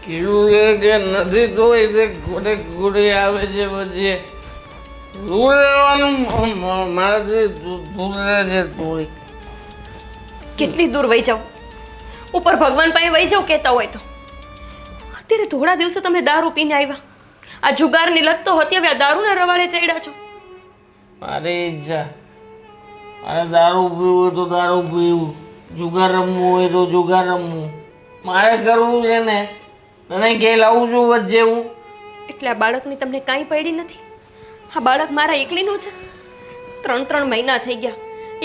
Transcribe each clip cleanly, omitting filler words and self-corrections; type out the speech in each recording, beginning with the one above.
કીધું છે કે નથી તો એ ગોડે ગોડે આવે છે પછી દૂર રહેવાનું મારાથી દૂર રહે છે થોડી. કેટલી દૂર વહી જાઉં? ઉપર ભગવાન પાસે વહી જાઉં કહેતા હોય તો. અત્યારે થોડા દિવસે તમે દારૂ પીને આવ્યા. આ જુગારની લત તો હતી, હવે આ દારૂના રવાડે ચડ્યા છો. મારી ઈચ્છા, મારે દારૂ પીવું હોય તો દારૂ પીવું, જુગાર રમવું હોય તો જુગાર રમવું. મારે કરવું છે ને, તને ક્યાંય લાવું છું વચ્ચે હું? એટલે આ બાળકની તમને કાંઈ પડી નથી? આ બાળક મારા એકલીનું છે. 3 મહિના થઈ ગયા,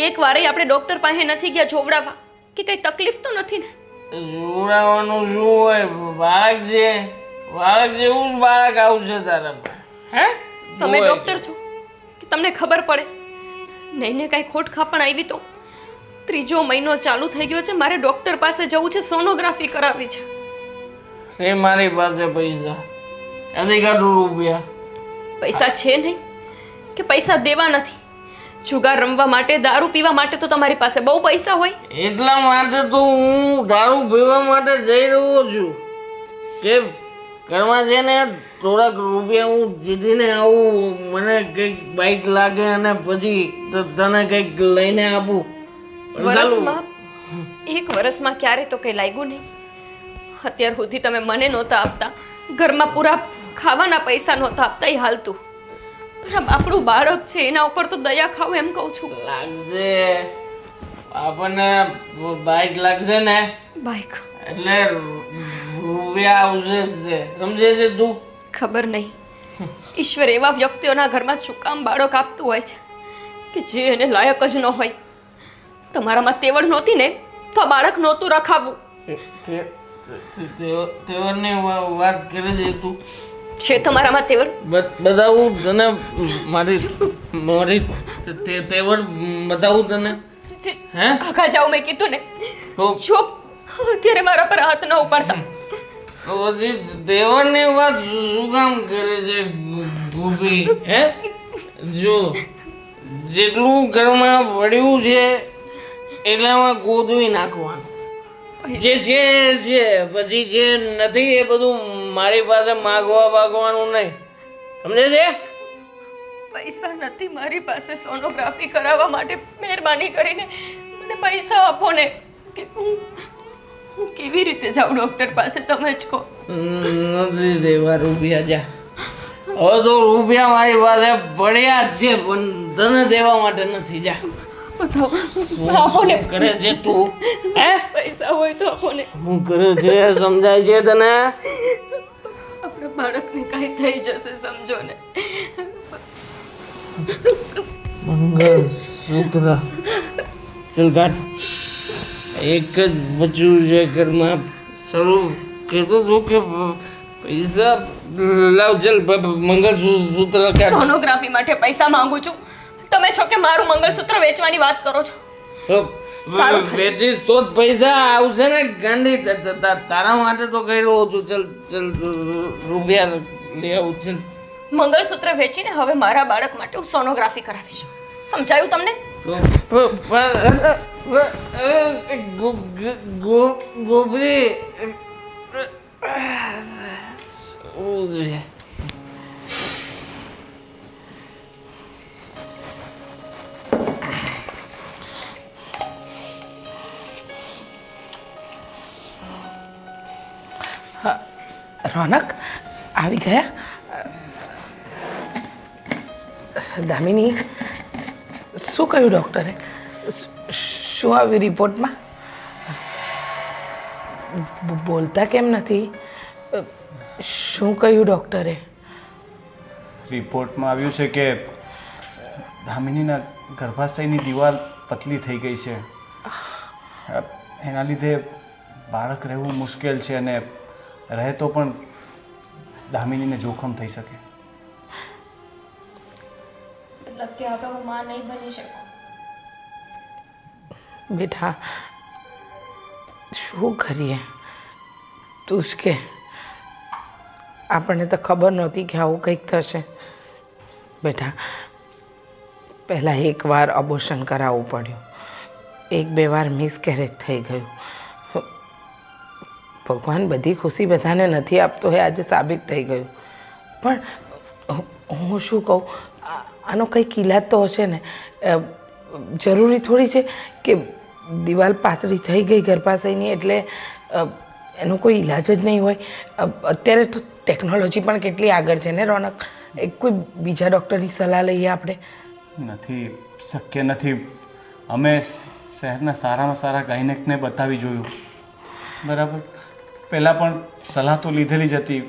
એક વારે આપણે ડૉક્ટર પાસે નથી ગયા જોવડાવવા કે કંઈ તકલીફ તો નથી ને? જોડાવાનું શું હોય? બાળક છે, બાળક જેવું જ બાળક આવશે તારા પર. હે તમે ડૉક્ટર છો કે તમને ખબર પડે? નહીં ને કાંઈ ખોટ ખાપણ આવી તો 3જો મહિનો ચાલુ થઈ ગયો છે, મારે ડૉક્ટર પાસે જવું છે, સોનોગ્રાફી કરાવવી છે. છે મારી પાસે પૈસા, ક્યાંથી કાઢું રૂપિયા? પૈસા છે નહીં કે પૈસા દેવા નથી? જુગાર રમવા માટે, દારૂ પીવા માટે તો તમારી પાસે બહુ પૈસા હોય. એટલા માટે તો હું દારૂ પીવા માટે જઈ રહ્યો છું કે ઘરમાં છે ને થોડાક રૂપિયા હું જીતીને આવું, મને કંઈક બાઈક લાગે અને પછી તને કંઈક લઈને આપું. વર્ષમાં 1 વર્ષમાં ક્યારે તો કંઈ લાગ્યું નહીં. અત્યાર સુધી તમે મને નહોતા આપતા, ઘરમાં પૂરા ખાવાના પૈસા નહોતા આપતા, એ હાલતું. પણ આપણું બાળક છે, એના ઉપર તો દયા ખાવ એમ કહું છું. લાગશે આપણને બાઈક લાગશે ને બાઈક એટલે રૂપિયા આવશે જ છે, સમજે છે તું? ખબર નહીં ઈશ્વર એવા વ્યક્તિઓના ઘરમાં શું કામ બાળક આપતું હોય છે કે જે એને લાયક જ ન હોય. તમારામાં તેવડ નહોતી ને તો આ બાળક નહોતું રખાવવું. તેવરની વાત કરે છે તું? છે તમારામાં તેવડ? બતાવું તને મારી મારી તેવડ બતાવું તને? હે આગા જાઓ, મેં કીધું ને. તો ચૂપ, અત્યારે મારા પર હાથ ન ઉપાડતા. પછી તેવડની વાત શું કામ કરે છે ગોપી? હે જો જેટલું ઘરમાં પડ્યું છે એટલામાં ગોદવી નાખવાનું. જે છે છે, પછી જે નથી એ બધું મારી પાસે માગવાનું નહીં, સમજે છે? પૈસા નથી મારી પાસે સોનોગ્રાફી કરાવવા માટે. મહેરબાની કરીને મને પૈસા આપો ને. કે હું કેવી રીતે જાઉં ડૉક્ટર પાસે, તમે જ કહો. નથી દેવા રૂપિયા. જા, હવે તો રૂપિયા મારી પાસે પડ્યા જ છે પણ તને દેવા માટે નથી. જા, બતાવો, આપો ને. કરે છે તું? હે પૈસા હોય તો આપો ને. હું કરે છે સમજાય છે તને? આપણા બાળકને કાંઈ થઈ જશે, સમજો ને. મંગળસૂત્ર ચલગાટ એક જ બચ્યું છે ઘરમાં. શરૂ કહેતો હતો કે પૈસા લાવ, ચલ મંગળસૂત્ર કાઢ. સોનોગ્રાફી માટે પૈસા માંગુ છું, તમે છો કે મારું મંગળસૂત્ર વેચવાની વાત કરો છો? સારું થયું. વેચીશ તો જ પૈસા આવશે ને ગાંડી. તારા માટે તો કહી રહ્યો છું. ચલ ચલ રૂપિયા લઈ આવું. ચલ મંગળસૂત્ર વેચીને હવે મારા બાળક માટે હું સોનોગ્રાફી કરાવીશ. સમજાયું તમને? ગોપી રોનક આવી ગયા? દામિની, શું કહ્યું ડૉક્ટરે? શું આવ્યું રિપોર્ટમાં? બોલતા કેમ નથી? શું કહ્યું ડૉક્ટરે? રિપોર્ટમાં આવ્યું છે કે દામિનીના ગર્ભાશયની દિવાલ પતલી થઈ ગઈ છે. એના લીધે બાળક રહેવું મુશ્કેલ છે અને રહે તો પણ દામિનીને જોખમ થઈ શકે. મતલબ કે હવે હું માં નહીં બની શકું? બેટા, શું કરીએ? તું જ કે. આપણને તો ખબર નહોતી કે આવું કંઈક થશે. બેટા, પહેલાં એકવાર અબોર્શન કરાવવું પડ્યું, 1-2 વાર મિસકેરેજ થઈ ગયું, ભગવાન બધી ખુશી બધાને નથી આપતો એ આજે સાબિત થઈ ગયું. પણ હું શું કહું, આનો કંઈક ઈલાજ તો હશે ને. જરૂરી થોડી છે કે દિવાલ પાતળી થઈ ગઈ ગર્ભાશયની એટલે એનો કોઈ ઈલાજ જ નહીં હોય. અત્યારે તો ટેકનોલોજી પણ કેટલી આગળ છે ને રોનક. કોઈ બીજા ડૉક્ટરની સલાહ લઈએ આપણે. નથી શક્ય નથી. અમે શહેરના સારામાં સારા ગાયનેકને બતાવી જોયું, બરાબર. પહેલાં પણ સલાહ તો લીધેલી જ હતી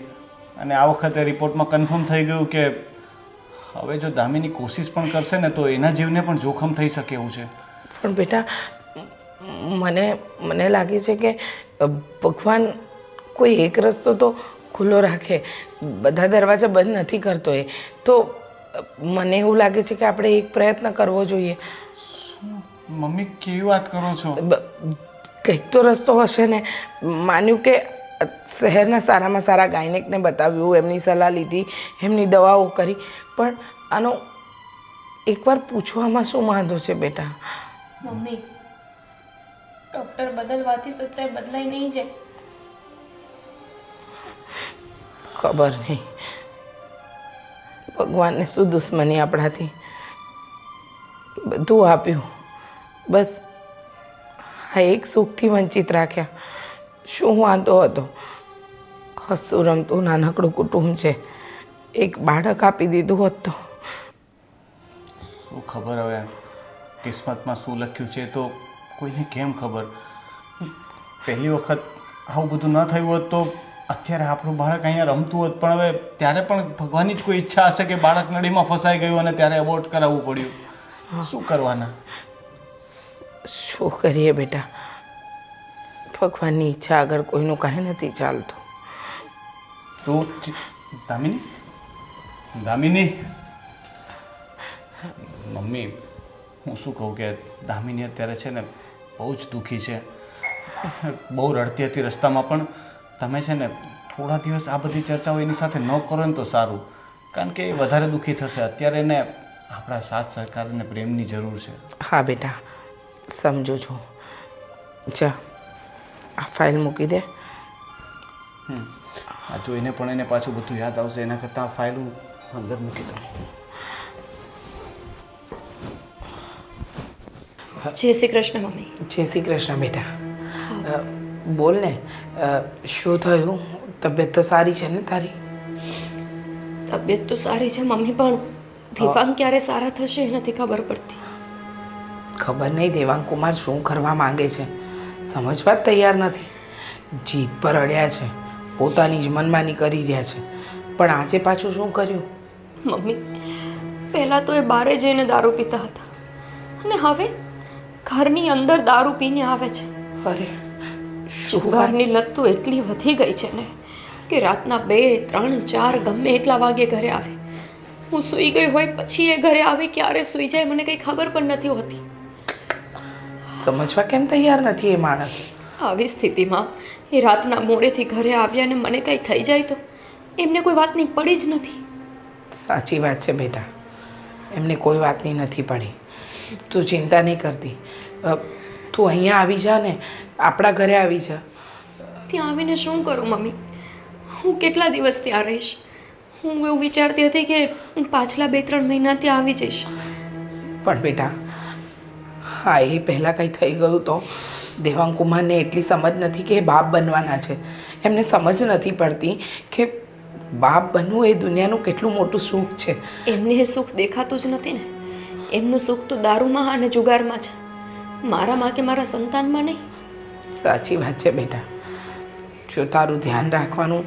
અને આ વખતે રિપોર્ટમાં કન્ફર્મ થઈ ગયું કે હવે જો દામિની કોશિશ પણ કરશે ને તો એના જીવને પણ જોખમ થઈ શકે એવું છે. પણ બેટા મને લાગે છે કે ભગવાન કોઈ એક રસ્તો તો ખુલ્લો રાખે, બધા દરવાજા બંધ નથી કરતો. એ તો મને એવું લાગે છે કે આપણે એક પ્રયત્ન કરવો જોઈએ. મમ્મી કેવી વાત કરો છો? કંઈક તો રસ્તો હશે ને. માન્યું કે શહેરના સારામાં સારા ગાયનેકને બતાવ્યું, એમની સલાહ લીધી, એમની દવાઓ કરી, પણ આનો એકવાર પૂછવામાં શું વાંધો છે બેટા? મમ્મી, ડૉક્ટર બદલવાથી સચ્ચાઈ બદલાઈ નહીં જાય. ખબર નહીં ભગવાનને શું દુશ્મની આપણાથી. બધું આપ્યું, બસ આ એક સુખથી વંચિત રાખ્યા. શું વાંધો હતો? હસતું રમતું નાનકડું કુટુંબ છે, એક બાળક આપી દીધું હોત તો. શું ખબર હવે કિસ્મતમાં શું લખ્યું છે તો કોઈને કેમ ખબર. પહેલી વખત આવું બધું ન થયું હોત તો અત્યારે આપણું બાળક અહીંયા રમતું હોત, પણ હવે ત્યારે પણ ભગવાનની જ કોઈ ઈચ્છા હશે કે બાળક નળીમાં ફસાઈ ગયું અને ત્યારે અબોર્ટ કરાવવું પડ્યું. શું કરવાના? શું કરીએ બેટા, ભગવાનની ઈચ્છા આગળ કોઈનું કાંઈ નથી ચાલતું. તો દામિની, દામિની, મમ્મી હું શું કહું કે દામિની અત્યારે છે ને બહુ જ દુઃખી છે, બહુ રડતી હતી રસ્તામાં. પણ તમે છે ને થોડા દિવસ આ બધી ચર્ચાઓ એની સાથે ન કરો ને તો સારું, કારણ કે એ વધારે દુઃખી થશે. અત્યારે એને આપણા સાથ સહકાર અને પ્રેમની જરૂર છે. હા બેટા, સમજુ છું. જા આ ફાઇલ મૂકી દે. આ જોઈને પણ એને પાછું બધું યાદ આવશે, એના કરતાં આ ફાઇલ હું અંદર મૂકી દઉં. જય શ્રી કૃષ્ણ મમ્મી. જય શ્રી કૃષ્ણ બેટા. બોલ ને, શું થયું? તબિયત તો સારી છે ને તારી? તબિયત તો સારી છે મમ્મી, પણ દેવાંગ ક્યારે સારા થશે એ નથી ખબર પડતી. ખબર નહીં દેવાંગ કુમાર શું કરવા માંગે છે, સમજવા જ તૈયાર નથી. જીદ પર અડ્યા છે, પોતાની જ મનમાની કરી રહ્યા છે. પણ આજે પાછું શું કર્યું? મમ્મી, પહેલાં તો એ બારે જઈને દારૂ પીતા હતા અને હવે ઘરની અંદર દારૂ પીને આવે છે. અરે શુગરની લત તો એટલી વધી ગઈ છે ને કે રાતના 2, 3, 4 ગમે એટલા વાગે ઘરે આવે. હું સૂઈ ગઈ હોય પછી એ ઘરે આવે, ક્યારે સૂઈ જાય મને કંઈ ખબર પણ નથી હોતી. સમજવા કેમ તૈયાર નથી એ માણસ? આવી સ્થિતિમાં એ રાતના મોડેથી ઘરે આવ્યા અને મને કંઈ થઈ જાય તો એમને કોઈ વાતની પડી જ નથી. સાચી વાત છે બેટા, એમને કોઈ વાતની નથી પડી. તું ચિંતા નહીં કરતી. તું અહીંયા આવી જા ને, આપણા ઘરે આવી જા. ત્યાં આવીને શું કરું મમ્મી? હું કેટલા દિવસ ત્યાં રહીશ? હું એવું વિચારતી હતી કે પાછલા 2-3 મહિના ત્યાં આવી જઈશ. પણ બેટા, હા એ પહેલાં કંઈ થઈ ગયું તો દેવાંગ કુમારને એટલી સમજ નથી કે એ બાપ બનવાના છે. એમને સમજ નથી પડતી કે બાપ બનવું એ દુનિયાનું કેટલું મોટું સુખ છે. એમને એ સુખ દેખાતું જ નથી ને. એમનું સુખ તો દારૂમાં અને જુગારમાં છે, મારામાં કે મારા સંતાનમાં નહીં. સાચી વાત છે બેટા. જો તારું ધ્યાન રાખવાનું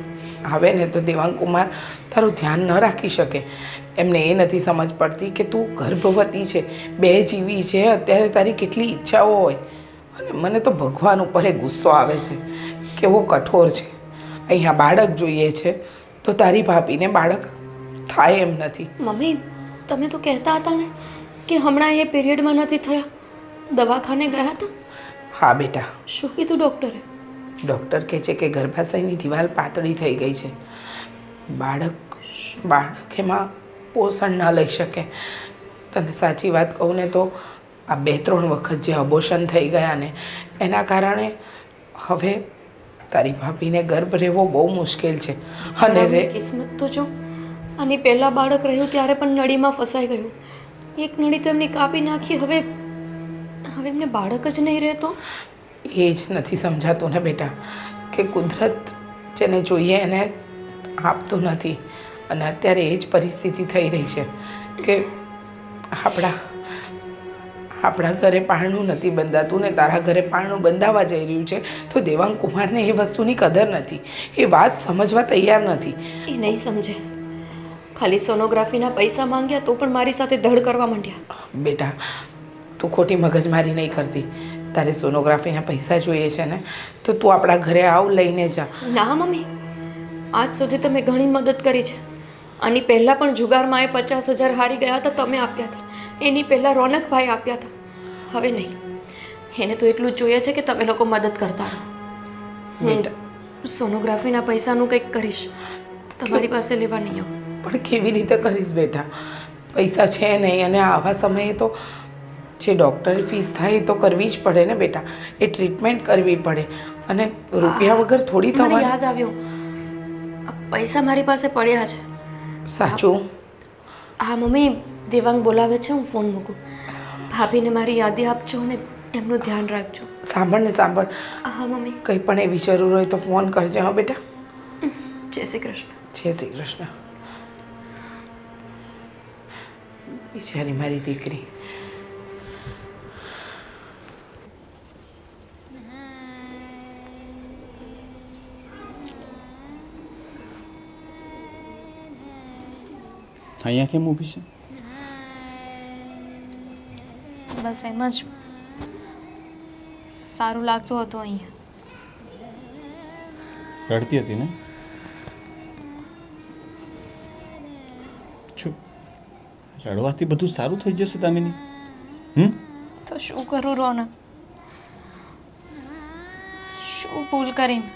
આવે ને તો દેવાંગ કુમાર તારું ધ્યાન ન રાખી શકે. એમને એ નથી સમજ પડતી કે તું ગર્ભવતી છે, 2 જીવી છે, અત્યારે તારી કેટલી ઈચ્છાઓ હોય. અને મને તો ભગવાન ઉપર એ ગુસ્સો આવે છે, કેવો કઠોર છે. અહીંયા બાળક જોઈએ છે તો તારી ભાભીને બાળક થાય એમ નથી. મમ્મી, તમે તો કહેતા હતા ને કે હમણાં એ પીરિયડમાં નથી થયા, દવાખાને ગયા હતા. હા બેટા. શું કીધું ડૉક્ટરે? ડૉક્ટર કહે છે કે ગર્ભાશયની દિવાલ પાતળી થઈ ગઈ છે, બાળક એમાં પોષણ ન લઈ શકે. તને સાચી વાત કહું ને તો આ 2-3 વખત જે અબોર્શન થઈ ગયા ને એના કારણે હવે તારી ભાભીને ગર્ભ રહેવો બહુ મુશ્કેલ છે અને રે કિસ્મત તો જો અને પહેલા બાળક રહ્યું ત્યારે પણ નળીમાં ફસાઈ ગયું. એક નળી તો એમની કાપી નાખી. હવે એમને બાળક જ નહીં રહેતો. એ જ નથી સમજાતું ને બેટા કે કુદરત જેને જોઈએ એને આપતું નથી અને અત્યારે એ જ પરિસ્થિતિ થઈ રહી છે કે આપણા ઘરે પારણું નથી બંધાતું ને તારા ઘરે પારણું બંધાવા જઈ રહ્યું છે તો દેવાંગ કુમારને એ વસ્તુની કદર નથી. એ વાત સમજવા તૈયાર નથી. એ નહીં સમજે. ખાલી સોનોગ્રાફીના પૈસા માંગ્યા તો પણ મારી સાથે ધડ કરવા માંડ્યા. બેટા તું ખોટી મગજમારી નહીં કરતી. તારે સોનોગ્રાફીના પૈસા જોઈએ છે ને તો તું આપણા ઘરે આવ લઈને જા. ના મમ્મી, આજ સુધી તમે ઘણી મદદ કરી છે. આની પહેલાં પણ જુગારમાં એ 50,000 હારી ગયા હતા, તમે આપ્યા હતા. એની પહેલાં રોનકભાઈ આપ્યા હતા. હવે નહીં. એને તો એટલું જ જોઈએ છે કે તમે લોકો મદદ કરતા રહો. હું સોનોગ્રાફીના પૈસાનું કંઈક કરીશ. તમારી પાસે લેવા નહીં આવું. પણ કેવી રીતે કરીશ બેટા? પૈસા છે નહીં અને આવા સમયે તો જે ડૉક્ટરની ફીસ થાય એ તો કરવી જ પડે ને બેટા. એ ટ્રીટમેન્ટ કરવી પડે અને રૂપિયા વગર થોડી મને થવા. યાદ આવ્યો, આ પૈસા મારી પાસે પડ્યા છે. સાચું? હા મમ્મી, દેવાંગ બોલાવે છે, હું ફોન મૂકું. ભાભીને મારી યાદી આપજો ને એમનું ધ્યાન રાખજો. સાંભળ ને સાંભળ, હા મમ્મી. કંઈ પણ એવી જરૂર હોય તો ફોન કરજે હો બેટા. જય શ્રી કૃષ્ણ. જય શ્રી કૃષ્ણ. બિચારી મારી દીકરી. અહીંયા કેમ ઊભી છે? બસ એમ જ સારું લાગતું હતું અહીંયા. રડતી હતી ને? છું રડવાથી બધું સારું થઈ જશે દામિની? તો શું કરું રોનક? શું ભૂલ કરી મેં?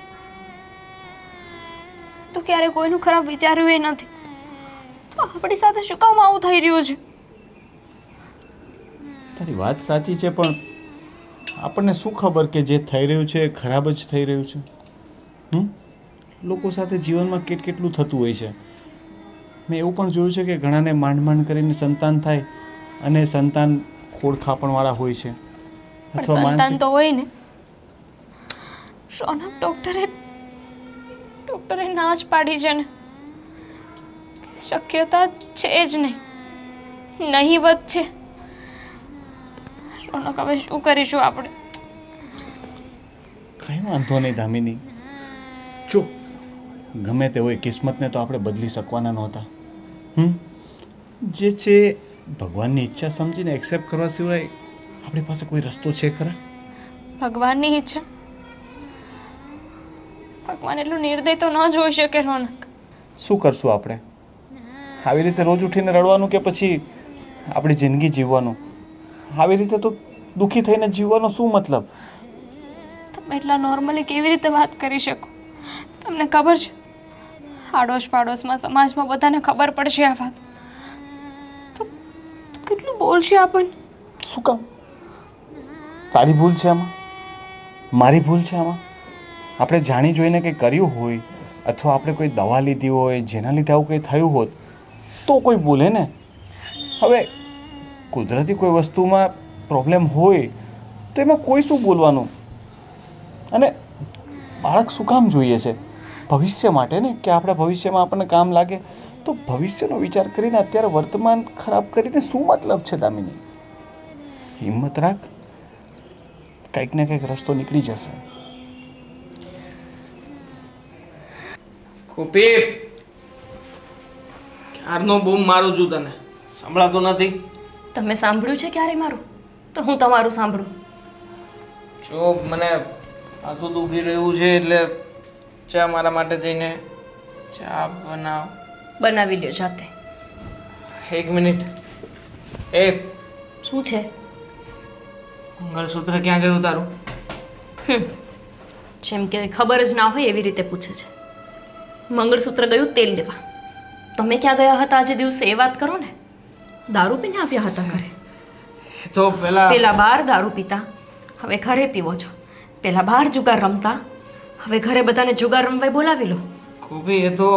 તો ક્યારે કોઈનું ખરાબ વિચાર્યું એ નથી, તો આપણી સાથે શું કામ આવું થઈ રહ્યું છે? તારી વાત સાચી છે, પણ આપણને શું ખબર કે જે થઈ રહ્યું છે એ ખરાબ જ થઈ રહ્યું છે? લોકો સાથે જીવનમાં કેટલું થતું હોય છે. મેં એવું પણ જોયું છે કે ઘણાને માંડ કરીને સંતાન થાય અને સંતાન ખોડખાપણવાળા હોય છે પણ સંતાન તો હોય ને. રોનક ડૉક્ટરે ના જ પાડી છે ને. શક્યતા છે જ નહીં, નહીવત છે. રોનક હવે શું કરીશું આપણે? કંઈ વાંધો નહીં દામિની. જો ગમે તે હોય, કિસ્મતને તો આપણે બદલી શકવાના નહોતા. જે છે ભગવાનની ઈચ્છા સમજીને એક્સેપ્ટ કરવા સિવાય આપણી પાસે કોઈ રસ્તો છે ખરા? ભગવાનની ઈચ્છા? ભગવાન એટલું નિર્દય તો ન જોઈ શકે રોનક. શું કરશું આપણે? આવી રીતે રોજ ઉઠીને રડવાનું કે પછી આપણી જિંદગી જીવવાનું? આવી રીતે તો દુઃખી થઈને જીવવાનો શું મતલબ? તમે એટલા નોર્મલી કેવી રીતે વાત કરી શકો? તમને ખબર છે, આડોશ પાડોશમાં સમાજમાં બધાને ખબર પડશે આ વાત તો કેટલું બોલશે આપણને. શું કામ? તારી ભૂલ છે આમાં? મારી ભૂલ છે આમાં? આપણે જાણી જોઈને કંઈ કર્યું હોય અથવા આપણે કોઈ દવા લીધી હોય જેના લીધે આવું કંઈ થયું હોત તો કોઈ બોલે ને. હવે કુદરતી કોઈ વસ્તુમાં પ્રોબ્લેમ હોય તો એમાં કોઈ શું બોલવાનું? અને બાળક શું કામ જોઈએ છે? ભવિષ્ય માટે ને, કે આપણા ભવિષ્યમાં આપણને કામ લાગે. તો ભવિષ્યનો વિચાર કરીને અત્યારે વર્તમાન ખરાબ કરીને શું મતલબ છે દામિની? હિંમત રાખ, કંઈક ને કંઈક રસ્તો નીકળી જશે. કોપી ક્યારનો બૂમ મારું છું, તને સંભળાતું નથી? તમે સાંભળ્યું છે ક્યારે મારું? તો હું તમારું સાંભળું. જો મને માથું દુખી રહ્યું છે એટલે ચા મારા માટે જઈને ચા બનાવી લ્યો જાતે. એક મિનિટ. એક શું છે? મંગળસૂત્ર ક્યાં ગયું તારું? જેમ કે ખબર જ ના હોય એવી રીતે પૂછે છે. મંગળસૂત્ર ગયું તેલ લેવા. તમે ક્યાં ગયા હતા આજે દિવસે એ વાત કરો ને. દારૂ પીને આવ્યા હતા ઘરે? એ તો પેલા બહાર દારૂ પીતા, હવે ઘરે પીવો છો. પેલા બહાર જુગાર રમતા, હવે ઘરે બધાને જુગાર રમવાય બોલાવી લો. ગોપી એ તો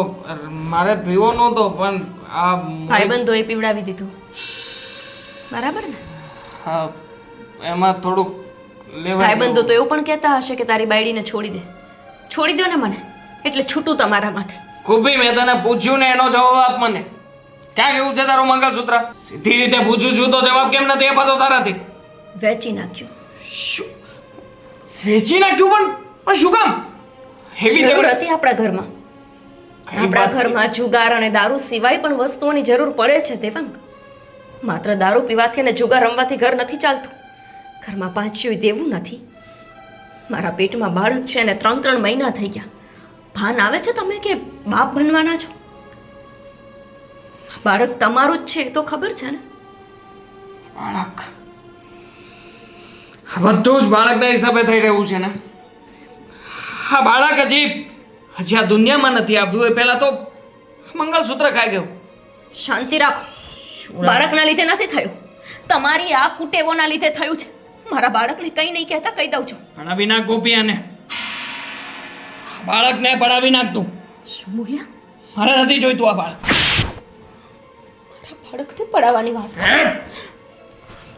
મારે પીવો નહોતો પણ આ ભાઈબંધોએ પીવડાવી દીધું. બરાબર ને? હા, એમાં થોડુંક લેવા ભાઈબંધો તો એવું પણ કહેતા હશે કે તારી બાયડીને છોડી દે. છોડી દો ને મને, એટલે છૂટું તમારામાંથી. ગોપી મેં તને પૂછ્યું ને એનો જવાબ આપ મને. ક્યાં કેવું છે તારું મંગળસૂત્ર? સીધી રીતે પૂછું છું તો જવાબ કેમ નથી અપાતો તારાથી? વેચી નાખ્યું. શું વેચી નાખ્યું? પણ શું કામ? હેવી જરૂર જરૂર હતી આપણા ઘરમાં. કઈ આપણા વાત? ઘરમાં જુગાર અને દારૂ સિવાય પણ વસ્તુઓની જરૂર પડે છે દેવાંગ. માત્ર દારૂ પીવાથી અને જુગાર રમવાથી ઘર નથી ચાલતું. ઘરમાં પાંચિયું દેવું નથી. મારા પેટમાં બાળક છે અને 3 મહિના થઈ ગયા. ભાન આવે છે તમે કે બાપ બનવાના છો? બાળક તમારું જ છે એ તો ખબર છે ને? બાળક આ બધું જ બાળકના હિસાબે થઈ રહ્યું છે ને? હા, બાળક હજી આ દુનિયામાં નથી આવ્યું એ પહેલા તો મંગળસૂત્ર ખાઈ ગયું. શાંતિ રાખો. બાળકના લીધે નથી થયું, તમારી આ કુટેવોના લીધે થયું છે. મારા બાળકને કંઈ નહીં કહેતા કહી દઉં છું. પડાવી નાખ ગોપી આને. બાળકને પડાવી નાખ તું. શું બોલ્યા? મારે નથી જોઈતું આ બાળક. મારા બાળકને પડાવવાની વાત. હે?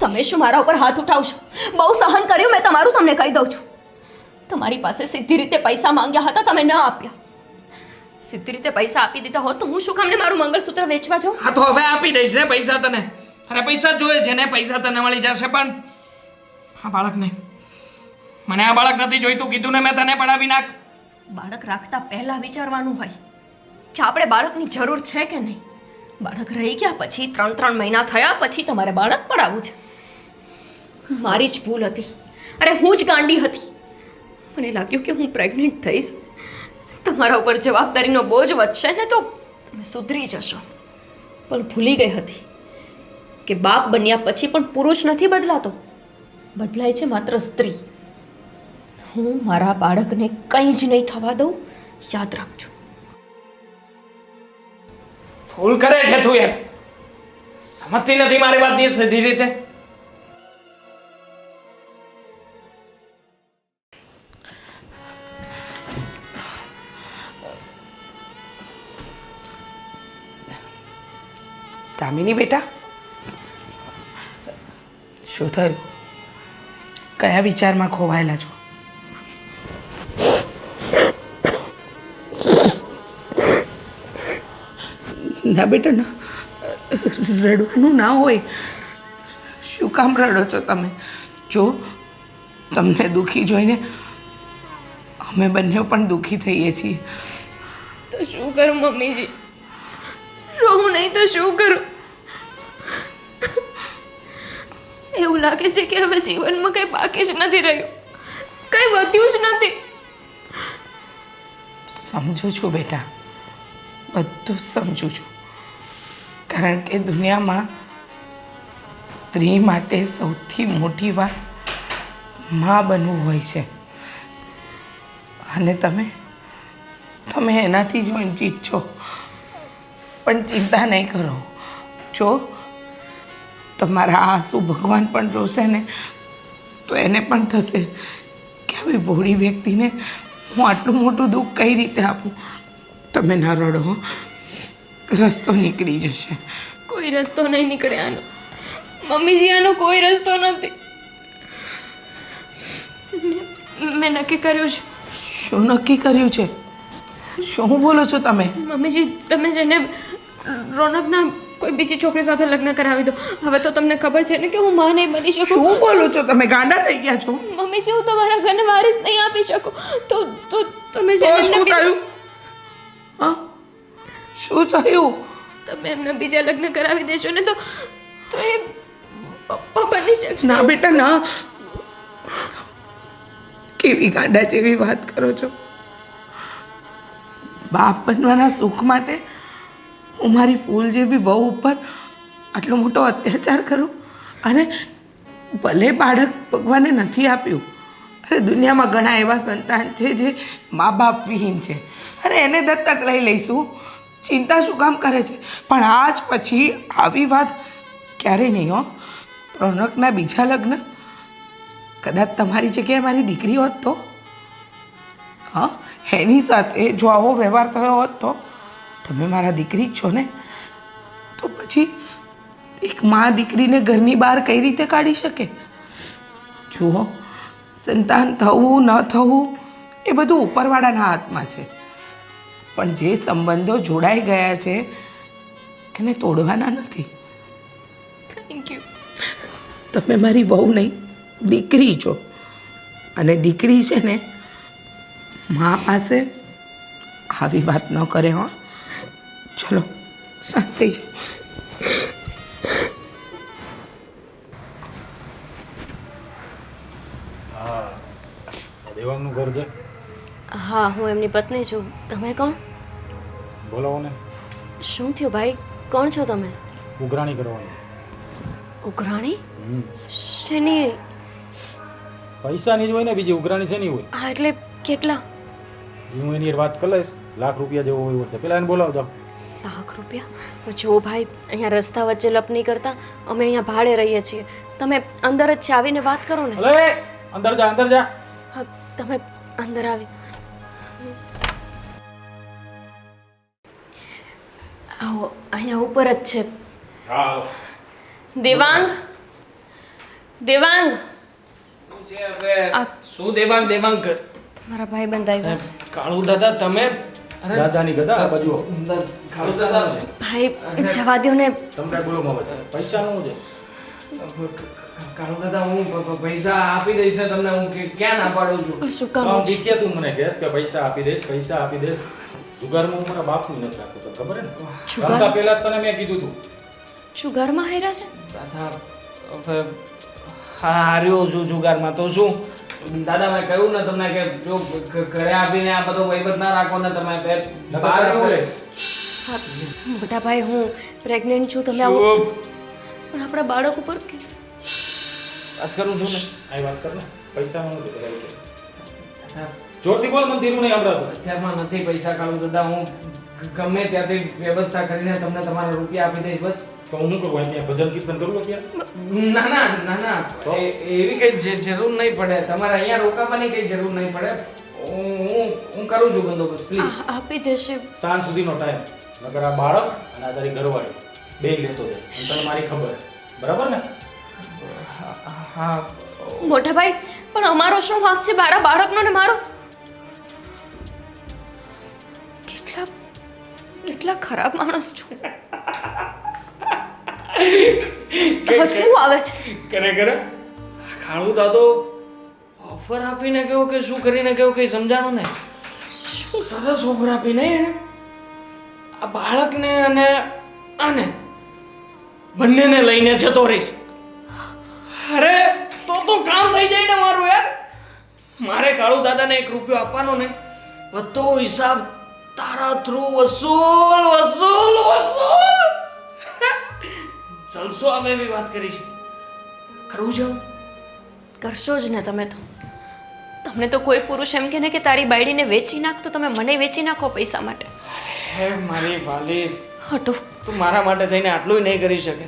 તમે શું મારા ઉપર હાથ ઉઠાવશો? બહુ સહન કર્યું મેં તમારું, તમને કહી દઉં છું. તમારી પાસે સીધી રીતે પૈસા માંગ્યા હતા, તમે ન આપ્યા. સીધી રીતે પૈસા આપી દીધા હોત તો હું શું કામને મારું મંગળસૂત્ર વેચવા જાઉં? હા તો હવે આપી દઈશ ને પૈસા તને. અને પૈસા જોઈએ છે ને, પૈસા તને મળી જશે પણ આ બાળક નહીં. મને આ બાળક નથી જોઈતું. કીધું ને મેં તને પડાવી નાખ. બાળક રાખતા પહેલા વિચારવાનું હોય કે આપણે બાળકની જરૂર છે કે નહીં. બાળક રહી ગયા પછી 3 મહિના થયા પછી તમારે બાળક પડાવવું છે. મારી જ ભૂલ હતી. અરે હું જ ગાંડી હતી. મને લાગ્યું કે હું પ્રેગ્નન્ટ થઈશ, તમારા ઉપર જવાબદારીનો બોજ વધશે ને તો તમે સુધરી જશો. પણ ભૂલી ગઈ હતી કે બાપ બન્યા પછી પણ પુરુષ નથી બદલાતો, બદલાય છે માત્ર સ્ત્રી. હું મારા બાળકને કંઈ જ નહીં થવા દઉં, યાદ રાખજો. ભૂલ કરે છે તું એમ. સમજતી નથી મારી વાતની સીધી રીતે. દામિની બેટા, શું થયું? કયા વિચારમાં ખોવાયેલા છો? ના બેટા ના, રડવાનું ના હોય. શું કામ રડો છો તમે? જો તમને દુઃખી જોઈને અમે બંને પણ દુઃખી થઈએ છીએ. તો શું કરું મમ્મીજી? રોવું નહીં તો શું કરું? એવું લાગે છે કે હવે જીવનમાં કંઈ બાકી જ નથી રહ્યું, કંઈ વધ્યું જ નથી. સમજુ છું બેટા, બધું જ સમજુ છું. કારણ કે દુનિયામાં સ્ત્રી માટે સૌથી મોટી વાત મા બનવું હોય છે. અને તમે એનાથી જ વંચિત છો. પણ ચિંતા નહીં કરો. જો તમારા આંસુ ભગવાન પણ જોશે ને તો એને પણ થશે કે આવી ભોળી વ્યક્તિને હું આટલું મોટું દુઃખ કઈ રીતે આપું. તમે ના રડો હો. રસ્તો નીકળી જશે. કોઈ રસ્તો નહીં નીકળે આનો. મમ્મીજી, આનો કોઈ રસ્તો નથી. મેં નક્કી કર્યું છે. શું નક્કી કર્યું છે? શું બોલો છો તમે? મમ્મીજી, તમે જેને રોનકના કોઈ બીજી છોકરી સાથે લગ્ન કરાવી દો. હવે તો તમને ખબર છે ને કે હું માં નહીં બની શકું. શું બોલો છો તમે? ગાંડા થઈ ગયા છો? મમ્મીજી, હું તમારા ઘરને વારિસ નહીં આપી શકું. તો તમે તો જેને શું થયું? હા, શું થયું? તમે એમને બીજા લગ્ન કરાવી દેશો ને તો એ પપ્પા બની જશે. ના બેટા ના. કેવી ગાંડા જેવી વાત કરો છો? બાપ બનવાના સુખ માટે હું મારી ફૂલ જેવી વહુ ઉપર આટલો મોટો અત્યાચાર કરું? અને ભલે બાળક ભગવાને નથી આપ્યું. અરે દુનિયામાં ઘણા એવા સંતાન છે જે મા બાપ વિહીન છે. અરે એને દત્તક લઈ લઈશું. ચિંતા શું કામ કરે છે? પણ આજ પછી આવી વાત ક્યારેય નહીં હો. રોનકના બીજા લગ્ન કદાચ તમારી જગ્યાએ મારી દીકરી હોત તો હા, એની સાથે જો આવો વ્યવહાર થયો હોત તો તમે મારા દીકરી જ છો ને, તો પછી એક મા દીકરીને ઘરની બહાર કઈ રીતે કાઢી શકે? જુઓ, સંતાન થવું ન થવું એ બધું ઉપરવાળાના હાથમાં છે, પણ જે સંબંધો જોડાઈ ગયા છે એને તોડવાના નથી. Thank you. તમે મારી વહુ નહીં, દીકરી છો, અને દીકરી છે ને મા પાસે આવી વાત ન કરે. હો, ચલો શાંત થઈ જાઓ. દેવાંગનું ઘર છે? હા, હું એમની પત્ની છું. તમે કોણ? બોલાવો ને. શું થયું ભાઈ? કોણ છો તમે? ઉઘરાણી કરવાની. ઉઘરાણી? શેની? પૈસાની જ હોય ને, બીજી ઉઘરાણી શેની હોય? હા, એટલે કેટલા? હું એની વાત કરી લઈશ. ₹1,00,000 જેવો હોય છે. પેલા એને બોલાવજો. ₹1,00,000? જો ભાઈ, અહીંયા રસ્તા વચ્ચે લપ નહીં કરતા. અમે અહીંયા ભાડે રહીએ છીએ. તમે અંદર જ ચાવીને વાત કરો ને. અલે અંદર જા, અંદર જા. હા, તમે અંદર આવી. આવો, અહીંયા ઉપર જ છે. હા. દેવાંગ, દેવાંગ. શું છે હવે? આ શું દેવાંગ દેવાંગ કર? તમારા ભાઈ બંધ આવ્યા છે. કાળુ દાદા તમે? અરે દાદાની ગદા આ બાજુ. કાળુ દાદા ભાઈ જવા દો ને. તમે કાંઈ બોલો મત. પૈસાનું છે. કાળુ દાદા હું પૈસા આપી દઈશ ને તમને. હું ક્યાં ના પાડું છું? પણ શું કામ કામ છે? દીખ્યા તું મને કહેશ કે પૈસા આપી દઈશ, પૈસા આપી દઈશ. જુગારમાં હું મારા બાપનું નથી રાખતો, તને ખબર હે ને? જુગાર? રમતા પહેલા જ તને મેં કીધું તું. શું ઘરમાં હાર્યા છે? દાદા હવે હાર્યો છું જુગારમાં તો શું? દાદા મેં કહ્યું ને તમને કે જો ઘરે આવીને આ બધો વહીવટ ના રાખો ને તમે નકર બહાર તને આવો. એવું લઈશ. હા, મોટા ભાઈ હું પ્રેગ્નન્ટ છું. તમે આવો. પણ આપણા બાળક ઉપર કે વાત કરું છું ને. આ વાત કર ને. પૈસાનું નથી કરાય કે. દાદા, જોરથી બોલ, મને ધીરું નહીં સંભળાતું. અત્યારમાં નથી પૈસા કાઢું દાદા. હું ગમે ત્યાંથી વ્યવસ્થા કરીને તમને તમારા રૂપિયા આપી દઈશ બસ. તો હું શું કરું? અહીંયા ભજન કીર્તન કરું અત્યારે? ના ના ના ના તો? એવી કઈ જરૂર નહીં પડે. તમારે અહીંયા રોકાવાની કઈ જરૂર નહીં પડે. હું કરું છું બંદોબસ્ત પ્લીઝ. આપી દેશે. સાંજ સુધીનો ટાઈમ. નકર આ બાળક અને આ તારી ઘરવાળી બે લેતો જાય. તને મારી ખબર છે. બરાબર ને? હા મોટા ભાઈ, પણ અમારો શું વાંક છે મારા બાળકનો ને મારો? કેટલા કેટલા ખરાબ માણસ છો. હસવું આવે છે. ખરેખર ખાણું દાદો ઓફર આપીને કહ્યું કે શું કરીને કહ્યું કઈ સમજાણું ને. શું સરસ ઓફર આપીને એને આ બાળકને અને આને બંનેને લઈને જતો રહીશ. અરે તો કામ થઈ જાય ને મારું યાર. મારે કાળુ દાદાને ₹1 આપવાનો ને બધો હિસાબ તારા થ્રુ વસૂલ વસૂલ વસૂલ. જલસો આવે એવી વાત કરી છે. કરવું છે? કરશો જ ને તમે તો. તમને તો કોઈ પુરુષ એમ કહે ને કે તારી બાયડીને વેચી નાખ, તો તમે મને વેચી નાખો પૈસા માટે. હે મારી વાલી, હટો. તું મારા માટે થઈને આટલું નહીં કરી શકે.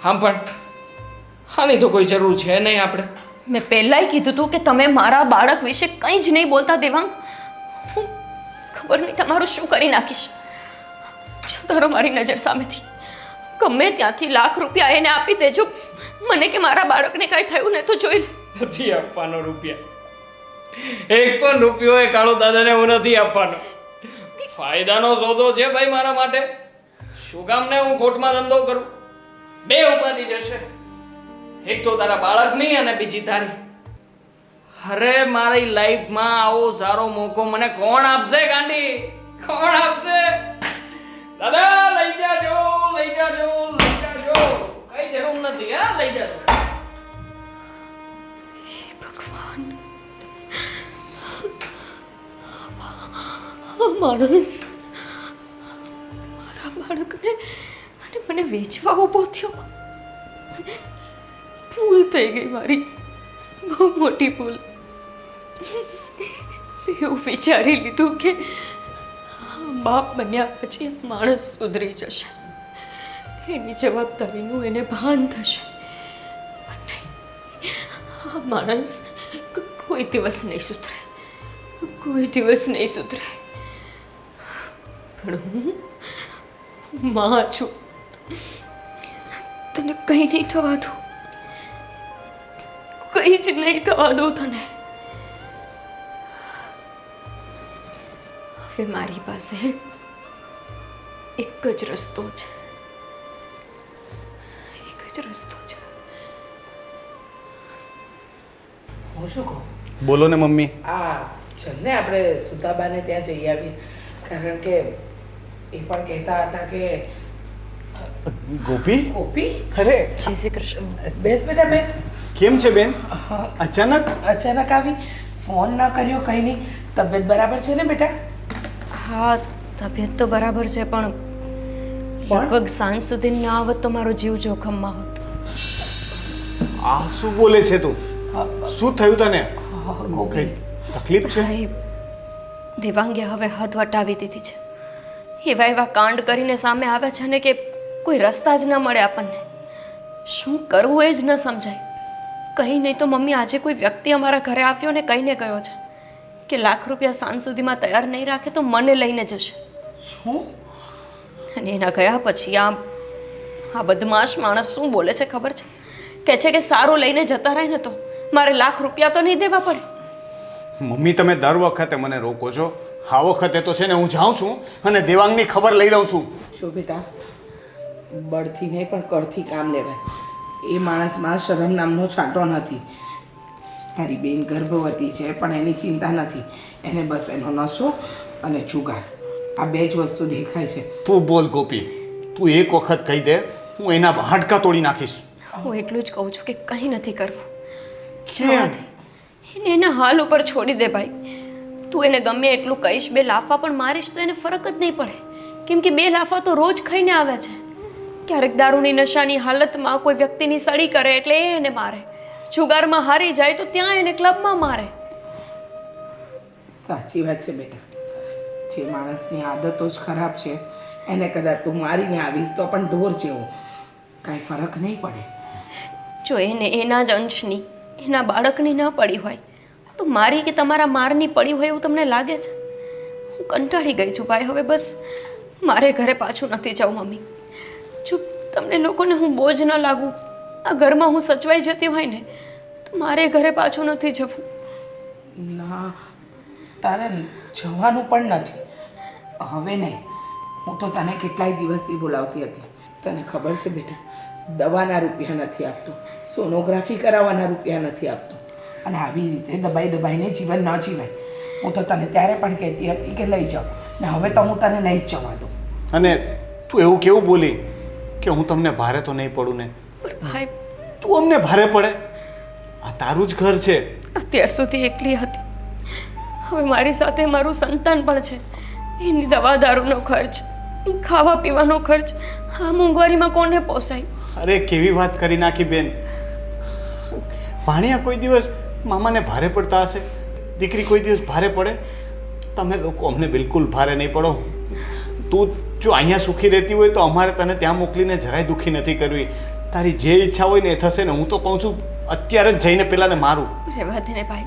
હા પણ આની તો કોઈ જરૂર છે નહીં આપણે. મેં પહેલાંય કીધું હતું કે તમે મારા બાળક વિશે કંઈ જ નહીં બોલતા દેવાંગ. હું ખબર નહીં તમારું શું કરી નાખીશ. સુધારો મારી નજર સામેથી. ગમે ત્યાંથી ₹1,00,000 એને આપી દેજો. મને કે મારા બાળકને કાંઈ થયું ને તો જોઈ લે. નથી આપવાનો રૂપિયા. એક પણ રૂપિયો એ કાળો દાદાને હું નથી આપવાનો. ફાયદાનો સોદો છે ભાઈ મારા માટે. શું કામને હું ખોટમાં ધંધો કરું? બે ઉપાધિ જશે. એક તો તારા બાળકની અને બીજી તારી. અરે મારી લાઈફમાં આવો સારો મોકો મને કોણ આપશે ગાંડી? કોણ આપશે? દાદા લઈ જાજો, લઈ જાજો, લઈ જાજો. કઈ જરૂર નથી. હા, લઈ જાજો. ભગવાન, આ માણસ મારા બાળકને અને મને વેચવા ઊભો થયો. ભૂલ થઈ ગઈ મારી, બહુ મોટી ભૂલ. એવું વિચારી લીધું કે બાપ બન્યા પછી આ માણસ સુધરી જશે, એની જવાબદારીનું એને ભાન થશે. પણ નહીં, આ માણસ કોઈ દિવસ નહીં સુધરે, કોઈ દિવસ નહીં સુધરે. પણ હું માં છું. તને કંઈ નહીં થવા દઉં. કંઈ જ નહીં થવા દઉં તને. હવે મારી પાસે એક જ રસ્તો છે. એક જ રસ્તો છે. હું શું કહું? બોલો ને મમ્મી. આ ચાલ ને આપણે સુધાબાને ત્યાં જઈ આવીએ, કારણ કે એ પણ કહેતા હતા કે ગોપી, ગોપી અરે જય શ્રી કૃષ્ણ. બેસ બેટા બેસ. કેમ છે બેન? અચાનક? અચાનક આવી, ફોન ના કર્યો, કંઈ નહીં. તબિયત બરાબર છે ને બેટા? હા, તબિયત તો બરાબર છે, પણ લગભગ સાંજ સુધી ના આવત તો મારો જીવ જોખમમાં હોત. આ શું બોલે છે તું? શું થયું તને? ગોપી કઈ તકલીફ છે? ભાઈ, દેવાંગે હવે હદ વટાવી દીધી છે. એવા એવા કાંડ કરીને સામે આવે છે ને કે કોઈ રસ્તા જ ન મળે આપણને. શું કરવું એ જ ન સમજાય. કંઈ નહીં તો મમ્મી, આજે કોઈ વ્યક્તિ અમારા ઘરે આવ્યો ને કહીને ગયો છે કે લાખ રૂપિયા સાંજ સુધીમાં તૈયાર નહીં રાખે તો મને લઈને જશે. શું? અને એના ગયા પછી આ બદમાશ માણસ શું બોલે છે ખબર છે? કહે છે કે સારું લઈને જતા રહે ને તો મારે લાખ રૂપિયા તો નહીં દેવા પડે. મમ્મી, તમે દર વખતે મને રોકો છો. આ વખતે તો છે ને હું જાઉં છું અને દેવાંગની ખબર લઈ લઉં છું. જો બેટા, બળથી નહીં પણ કળથી કામ લેવાય. એ માણસમાં શરમ નામનો છાંટો નથી. તારી બેન ગર્ભવતી છે પણ એની ચિંતા નથી. એને બસ એનો નશો અને જુગાર, આ બે જ વસ્તુ દેખાય છે. તું બોલ ગોપી, તું એક વખત કહી દે, હું એના હાડકા તોડી નાખીશ. હું એટલું જ કહું છું કે કંઈ નથી કરવું. જવા દે એને, એના હાલ ઉપર છોડી દે ભાઈ. તું એને ગમે એટલું કહીશ, બે લાફા પણ મારીશ તો એને ફરક જ નહીં પડે. કેમ કે બે લાફા તો રોજ ખાઈને આવે છે. ક્યારેક દારૂની નશાની હાલતમાં કોઈ વ્યક્તિની સળી કરે એટલે એ એને મારે. જુગારમાં હારી જાય તો ત્યાં એને ક્લબમાં મારે. સાચી વાત છે બેટા. જે માણસની આદતો જ ખરાબ છે એને કદાચ તું મારીને આવીશ તો પણ ઢોર જેવો, કાંઈ ફરક નહીં પડે. જો એને એના જ અંશની, એના બાળકની ન પડી હોય તો મારી કે તમારા મારની પડી હોય એવું તમને લાગે છે? હું કંટાળી ગઈ છું ભાઈ. હવે બસ મારે ઘરે પાછું નથી જવું મમ્મી. જો તમને લોકોને હું બોજ ન લાગું, આ ઘરમાં હું સચવાઈ જતી હોય ને તો મારે ઘરે પાછું નથી જવું. ના, તારે જવાનું પણ નથી. હવે નહીં. હું તો તને કેટલાય દિવસથી બોલાવતી હતી. તને ખબર છે બેટા, દવાના રૂપિયા નથી આપતો, સોનોગ્રાફી કરાવવાના રૂપિયા નથી આપતો, અને આવી રીતે દબાઈ દબાઈને જીવન ન જીવાય. હું તો તને ત્યારે પણ કહેતી હતી કે લઈ જાઓ, ને હવે તો હું તને નહીં જ જવા દઉં. અને તું એવું કેવું બોલી કે હું તમને ભારે તો નહીં પડું ને? પણ ભાઈ, તું અમને ભારે પડે? આ તારું જ ઘર છે. અત્યાર સુધી એકલી હતી, હવે મારી સાથે મારું સંતાન પણ છે. એની દવા દારૂનો ખર્ચ, ખાવા પીવાનો ખર્ચ, આ મોંઘવારીમાં કોને પોસાય? અરે કેવી વાત કરી નાખી બેન. ભાણિયા કોઈ દિવસ મામાને ભારે પડતા હશે? દીકરી કોઈ દિવસ ભારે પડે? તમે લોકો અમને બિલકુલ ભારે નહીં પડો. તું જો અહીંયા સુખી રહેતી હોય તો અમારે તને ત્યાં મોકલીને જરાય દુઃખી નથી કરવી. તારી જે ઈચ્છા હોય ને એ થશે ને. હું તો કહું છું અત્યારે જ જઈને પેલાને મારું. રહેવા દે ને ભાઈ,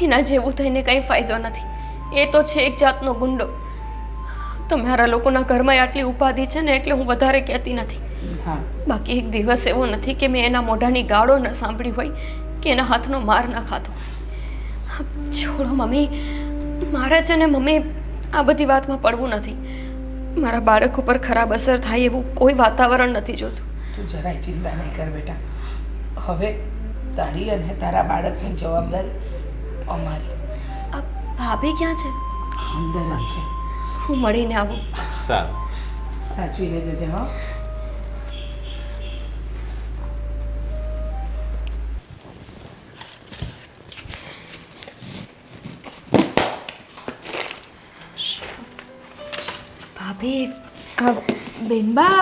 એના જેવું થઈને કંઈ ફાયદો નથી. એ તો છે એક જાતનો ગુંડો. તમારા લોકોના ઘરમાં આટલી ઉપાધિ છે ને એટલે હું વધારે કહેતી નથી. હા, બાકી એક દિવસ એવો નથી કે મેં એના મોઢાની ગાળો ન સાંભળી હોય કે એના હાથનો માર ન ખાધો. છોડો મમ્મી, મારે છે ને મમ્મી આ બધી વાતમાં પડવું નથી. મારા બાળક ઉપર ખરાબ અસર થાય એવું કોઈ વાતાવરણ નથી જોતું. તું જરાય ચિંતા નહીં કર બેટા. હવે તારી અને તારા બાળકની જવાબદારી અમારી. આ ભાભી ક્યાં છે? અંદર જ છે. હું મળીને આવું. સારું. સાચવીને જજે. હા, ભાભી, બેનબા,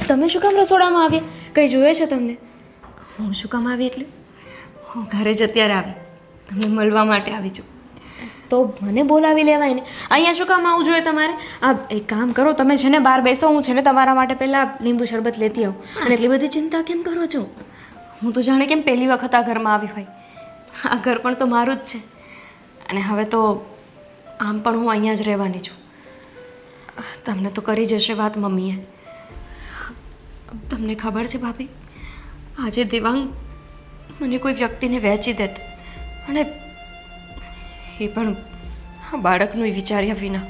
તમે શું કામ રસોડામાં આવ્યા? કંઈ જોઈએ છે તમને? હું શું કામ આવી એટલે હું ઘરે જ અત્યારે આવી, તમને મળવા માટે આવી છું. તો મને બોલાવી લેવાય ને. અહીંયા શું કામ આવવું જોઈએ તમારે? આ એક કામ કરો, તમે છે ને બહાર બેસો, હું છે ને તમારા માટે પહેલાં લીંબુ શરબત લેતી આવું. અને એટલી બધી ચિંતા કેમ કરો છો? હું તો જાણે કેમ પહેલી વખત આ ઘરમાં આવી હોય. આ ઘર પણ તો મારું જ છે. અને હવે તો આમ પણ હું અહીંયા જ રહેવાની છું. તમને તો કરી જશે વાત મમ્મીએ. તમને ખબર છે ભાભી, આજે દેવાંગ મને કોઈ વ્યક્તિને વહેંચી દેત, અને એ પણ આ બાળકનું વિચાર્યા વિના.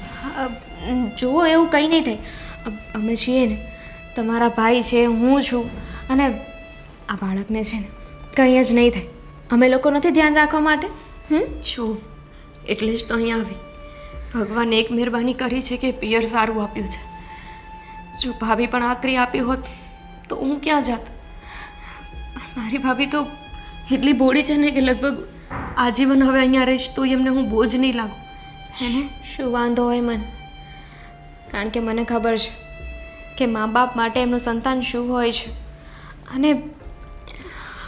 જુઓ, એવું કંઈ નહીં થાય. અમે છીએ ને, તમારા ભાઈ છે, હું છું, અને આ બાળકને છે ને કંઈ જ નહીં થાય. અમે લોકો નથી ધ્યાન રાખવા માટે. જો એટલે જ તો અહીંયા આવી. ભગવાને એક મહેરબાની કરી છે કે પિયર સારું આપ્યું છે. જો ભાભી પણ આકરી આપી હોત તો હું ક્યાં જાત. મારી ભાભી તો એટલી ભોળી છે ને કે લગભગ આજીવન હવે અહીંયા રહીશ તો એમને હું બોજ નહીં લાગું. એને શું વાંધો હોય મને? કારણ કે મને ખબર છે કે મા બાપ માટે એમનું સંતાન શું હોય છે. અને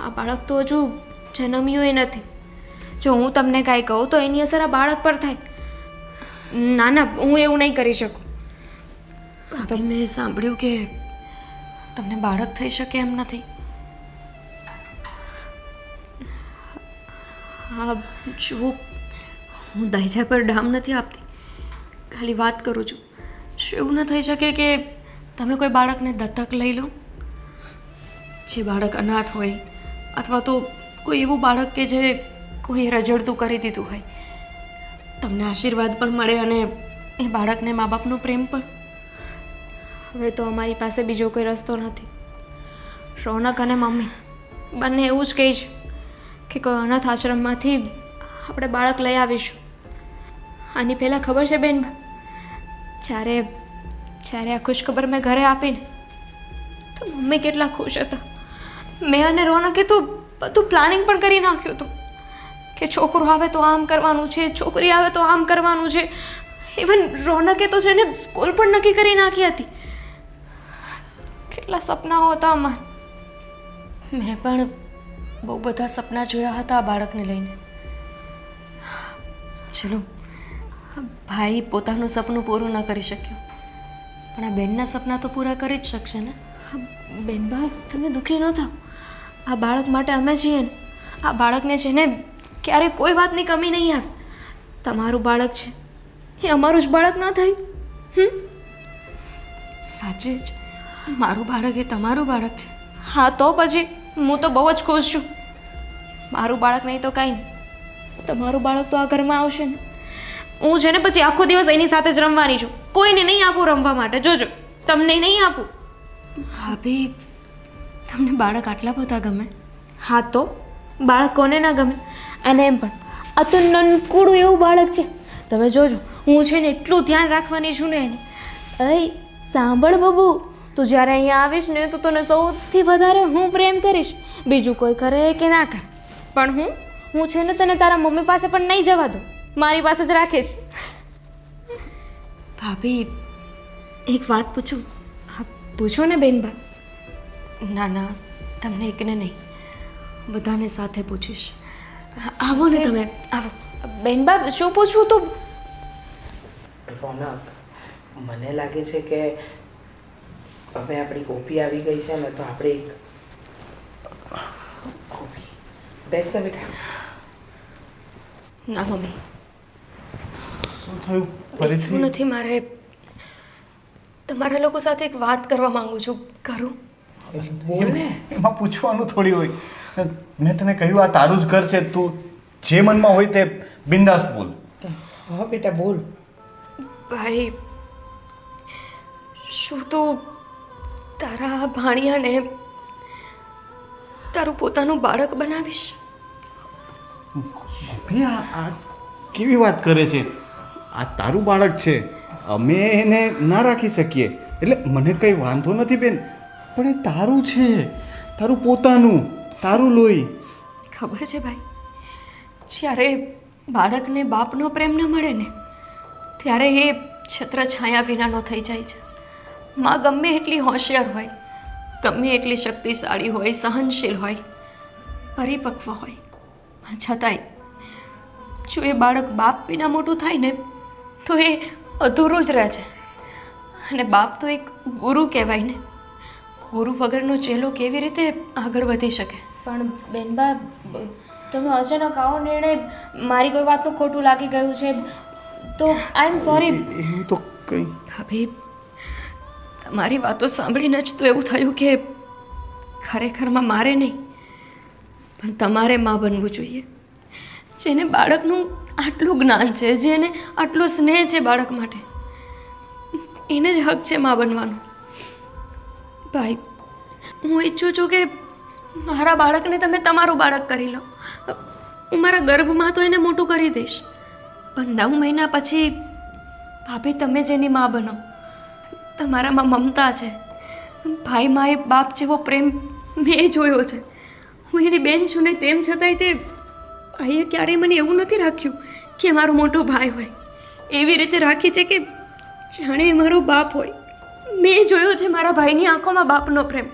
આ બાળક તો હજુ જન્મ્યું નથી. જો હું તમને કાંઈ કહું તો એની અસર આ બાળક પર થાય. ના ના, હું એવું નહીં કરી શકું. ભાભી, મેં સાંભળ્યું કે તમને બાળક થઈ શકે એમ નથી. હા જુઓ, હું દાયજા પર ડામ નથી આપતી, ખાલી વાત કરું છું. શું એવું ન થઈ શકે કે તમે કોઈ બાળકને દત્તક લઈ લો? જે બાળક અનાથ હોય, અથવા તો કોઈ એવું બાળક કે જે કોઈ રજડતું કરી દીધું હોય, તમને આશીર્વાદ પણ મળે અને એ બાળકને મા બાપનો પ્રેમ પણ. હવે તો અમારી પાસે બીજો કોઈ રસ્તો નથી. રોનક અને મમ્મી બંને એવું જ કહે છે કે કોઈ અનાથ આશ્રમમાંથી આપણે બાળક લઈ આવીશું. આની પહેલાં ખબર છે બેન, જ્યારે આ ખુશખબર મેં ઘરે આપીને તો મમ્મી કેટલા ખુશ હતા. મેં અને રોનકે તો બધું પ્લાનિંગ પણ કરી નાખ્યું હતું કે છોકરો આવે તો આમ કરવાનું છે, છોકરી આવે તો આમ કરવાનું છે. ઇવન રોનકે તો છે ને સ્કૂલ પણ નક્કી કરી નાખી હતી. કેટલા સપનાઓ હતા અમારા. મેં પણ બહુ બધા સપના જોયા હતા આ બાળકને લઈને. ચલો, ભાઈ પોતાનું સપનું પૂરું ન કરી શક્યો, પણ આ બેનના સપના તો પૂરા કરી જ શકશે ને. બેનબા, તમે દુઃખી ન થાઓ. આ બાળક માટે અમે છીએ ને. આ બાળકને છે ને ક્યારેય કોઈ વાતની કમી નહીં આવે. તમારું બાળક છે એ અમારું જ બાળક ન થયું. સાચે જ મારું બાળક એ તમારું બાળક છે. હા તો પછી હું તો બહુ જ ખુશ છું. મારું બાળક નહીં તો કાંઈ નહીં, તમારું બાળક તો આ ઘરમાં આવશે ને. હું છે ને પછી આખો દિવસ એની સાથે જ રમવાની છું. કોઈને નહીં આપું રમવા માટે. જોજો, તમને નહીં આપું. ભાભી, તમને બાળક આટલા બધા ગમે? હા તો બાળક કોને ના ગમે? અને એમ પણ આ તો નનકુડું એવું બાળક છે. તમે જોજો, હું છે ને એટલું ધ્યાન રાખવાની છું ને એને. અય સાંભળ બબુ, તું જ્યારે અહીંયા આવીશ ને તો તને સૌથી વધારે હું પ્રેમ કરીશ. બીજું કોઈ કરે કે ના કરે, પણ હું છે ને તને તારા મમ્મી પાસે પણ નહીં જવા દઉં. મારી પાસે જ રાખીશ. ભાભી, એક વાત પૂછું? હા પૂછો ને બેનબા. ના ના, તમને એકને નહીં, બધાને સાથે પૂછીશ. આવો ને તમે, આવો. બેનબા, શું પૂછવું તું? રોનક, મને લાગે છે કે હવે આપણી કોફી આવી ગઈ છે ને, તો આપણે એક કોફી. બેસ ને બેટા. ના મમ્મી, શું થયું? બેસવું નથી મારે. તમારા લોકો સાથે એક વાત કરવા માંગુ છું. કરું? બોલ ને. એમાં પૂછવાનું થોડી હોય. મેં તને કહ્યું આ તારું જ ઘર છે, તું જે મનમાં હોય તે બિંદાસ બોલ. હા બેટા બોલ. ભાઈ, શું તું તારા ભાણિયાને તારું પોતાનું બાળક બનાવીશ? ભાઈ, આ કેવી વાત કરે છે? આ તારું બાળક છે, અમે એને ના રાખી શકીએ. એટલે મને કંઈ વાંધો નથી બેન, પણ એ તારું છે, તારું પોતાનું, તારું લોહી. ખબર છે ભાઈ, જ્યારે બાળકને બાપનો પ્રેમ ન મળે ને ત્યારે એ છત્રછાયા વિનાનો થઈ જાય છે. માં ગમે એટલી હોશિયાર હોય, ગમે એટલી શક્તિશાળી હોય, સહનશીલ હોય, પરિપક્વ હોય, પણ છતાંય જો એ બાળક બાપ વિના મોટું થાય ને તો એ અધૂરું જ રહે છે. અને બાપ તો એક ગુરુ કહેવાય ને. ગુરુ વગરનો ચેલો કેવી રીતે આગળ વધી શકે? પણ બેનબા, તમે અચાનક આવો નિર્ણય, મારી કોઈ વાતનું ખોટું લાગી ગયું છે. તો આઈ એમ સોરી. એવું તો કંઈ ભાભી તમારી વાતો સાંભળીને જ તો એવું થયું કે ખરેખરમાં મારે નહીં પણ તમારે માં બનવું જોઈએ. જેને બાળકનું આટલું જ્ઞાન છે, જેને આટલો સ્નેહ છે બાળક માટે, એને જ હક છે માં બનવાનો. ભાઈ હું ઈચ્છું છું કે મારા બાળકને તમે તમારું બાળક કરી લો. હું મારા ગર્ભમાં તો એને મોટું કરી દઈશ, પણ 9 મહિના પછી ભાભી તમે જેની માં બનો. તમારામાં મમતા છે, ભાઈ માએ બાપ જેવો પ્રેમ મેં જોયો છે. હું એની બેન છું ને તેમ છતાંય તે ભાઈએ ક્યારેય મને એવું નથી રાખ્યું કે મારો મોટો ભાઈ હોય. એવી રીતે રાખી છે કે જાણે એ મારો બાપ હોય. મેં જોયો છે મારા ભાઈની આંખોમાં બાપનો પ્રેમ.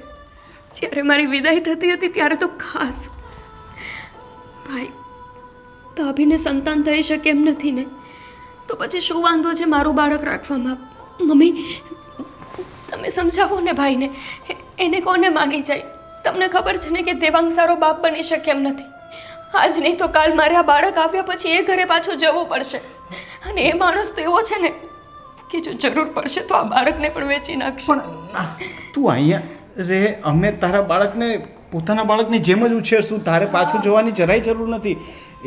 જ્યારે મારી વિદાય થતી હતી ત્યારે તો ખાસ. ભાઈ ભાભીને સંતાન થઈ શકે એમ નથી ને, તો પછી શું વાંધો છે મારું બાળક રાખવામાં? મમ્મી તમે સમજાવો ને ભાઈને, એને કોને માની જાય? તમને ખબર છે ને કે દેવાંગ સારો બાપ બની શકે એમ નથી. આજ નહીં તો કાલ મારે આ બાળક આવ્યા પછી એ ઘરે પાછું જવું પડશે. અને એ માણસ તો એવો છે ને કે જો જરૂર પડશે તો આ બાળકને પણ વેચી નાખશે. પણ તું અહીંયા રે, અમે તારા બાળકને પોતાના બાળકની જેમ જ ઉછેરશું. તારે પાછું જવાની જરાય જરૂર નથી.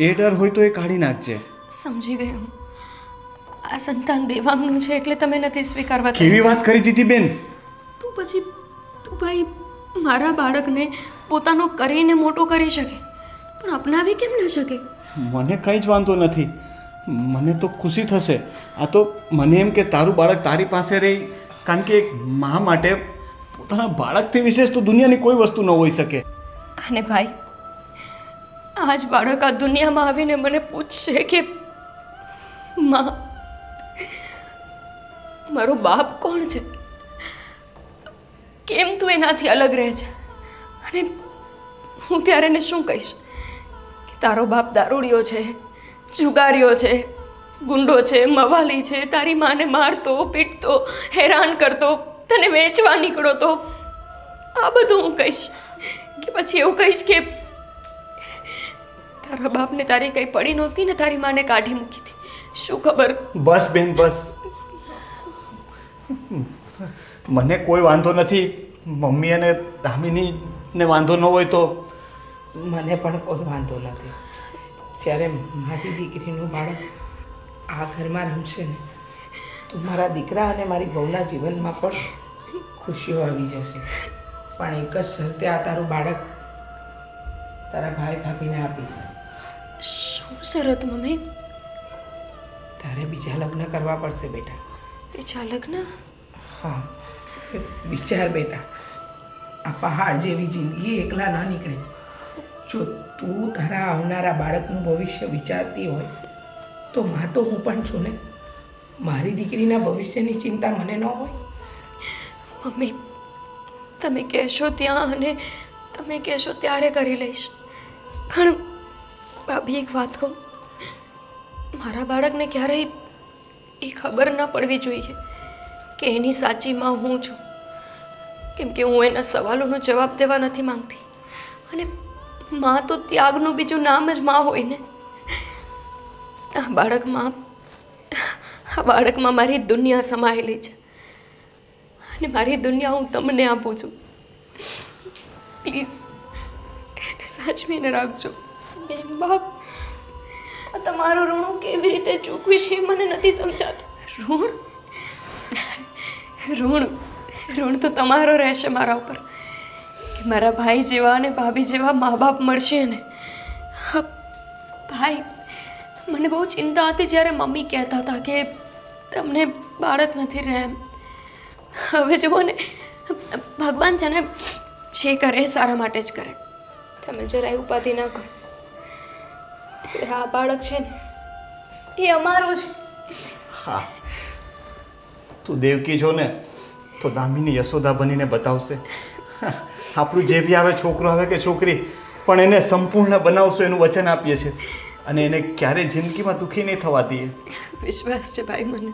એ ડર હોય તો એ કાઢી નાખજે. સમજી ગઈ હું. આ સંતાન દેવાંગનું છે એટલે તમે નથી સ્વીકારવા કેવી વાત કરી દીધી બેન. તું પછી તું ભાઈ મારા બાળકને પોતાનો કરીને મોટો કરી શકે પણ અપનાવી કેમ ન શકે? મને કંઈ જ વાંધો નથી. મને તો ખુશી થશે. આ તો મને એમ કે તારું બાળક તારી પાસે રહી, કારણ કે એક મા માટે પોતાના બાળકથી વિશેષ તો દુનિયાની કોઈ વસ્તુ ન હોઈ શકે. અને ભાઈ આજ બાળક આ દુનિયામાં આવીને મને પૂછશે કે માં મારો બાપ કોણ છે, કેમ તું એનાથી અલગ રહે છે? અને હું ત્યારે એને શું કહીશ કે તારો બાપ દારૂડિયો છે, જુગારીઓ છે, ગુંડો છે, મવાલી છે, તારી માને મારતો પીટતો હેરાન કરતો, તને વેચવા નીકળો તો? આ બધું હું કહીશ કે પછી એવું કહીશ કે તારા બાપને તારી કંઈ પડી નહોતી ને તારી માને કાઢી મૂકી હતી? શું ખબર. બસ બેન બસ, મને કોઈ વાંધો નથી. મમ્મી અને દામિનીને વાંધો ન હોય તો મને પણ કોઈ વાંધો નથી. જ્યારે મારી દીકરીનું બાળક આ ઘરમાં રમશે ને તો મારા દીકરા અને મારી બહુના જીવનમાં પણ ખુશીઓ આવી જશે. પણ એક જ શરતે આ તારું બાળક તારા ભાઈ ભાભીને આપીશ. શું શરત મમ્મી? તારે બીજા લગ્ન કરવા પડશે બેટા. બીજા લગ્ન? હા, વિચાર બેટા, આ પહાડ જેવી જિંદગી એકલા ન નીકળે. જો તું તારા આવનારા બાળકનું ભવિષ્ય વિચારતી હોય તો માં તો હું પણ છું ને. મારી દીકરીના ભવિષ્યની ચિંતા મને ન હોય? મમ્મી તમે કહેશો ત્યાં અને તમે કહેશો ત્યારે કરી લઈશ. પણ ભાભી એક વાત કહું, મારા બાળકને ક્યારેય એ ખબર ન પડવી જોઈએ કે એની સાચી માં હું છું. કેમ કે હું એના સવાલોનો જવાબ દેવા નથી માંગતી. અને માં તો ત્યાગનું બીજું નામ જ માં હોય ને. આ બાળકમાં મારી દુનિયા સમાયેલી છે અને મારી દુનિયા હું તમને આપું છું. પ્લીઝ એને સાચવીને રાખજો. બેન બાપ, તમારું ઋણ હું કેવી રીતે ચૂકવીશ એ મને નથી સમજાતું. ઋણ તો તમારો રહેશે મારા ઉપર કે મારા ભાઈ જેવા અને ભાભી જેવા મા બાપ મળશે ને. ભાઈ મને બહુ ચિંતા હતી જ્યારે મમ્મી કહેતા હતા કે તમને બાળક નથી રહે એમ. હવે જુઓ ને, ભગવાન છે ને જે કરે સારા માટે જ કરે. તમે જરાય ઉપાધિ ના કરો. આ બાળક છે ને એ અમારું છે. હા, તું દેવકી છો ને તો દામિની યશોદા બનીને બતાવશે. આપણું જે બી આવે, છોકરો આવે કે છોકરી, પણ એને સંપૂર્ણ બનાવશું એનું વચન આપીએ છીએ. અને એને ક્યારેય જિંદગીમાં દુઃખી નહીં થવા દઈએ. વિશ્વાસ છે ભાઈ મને.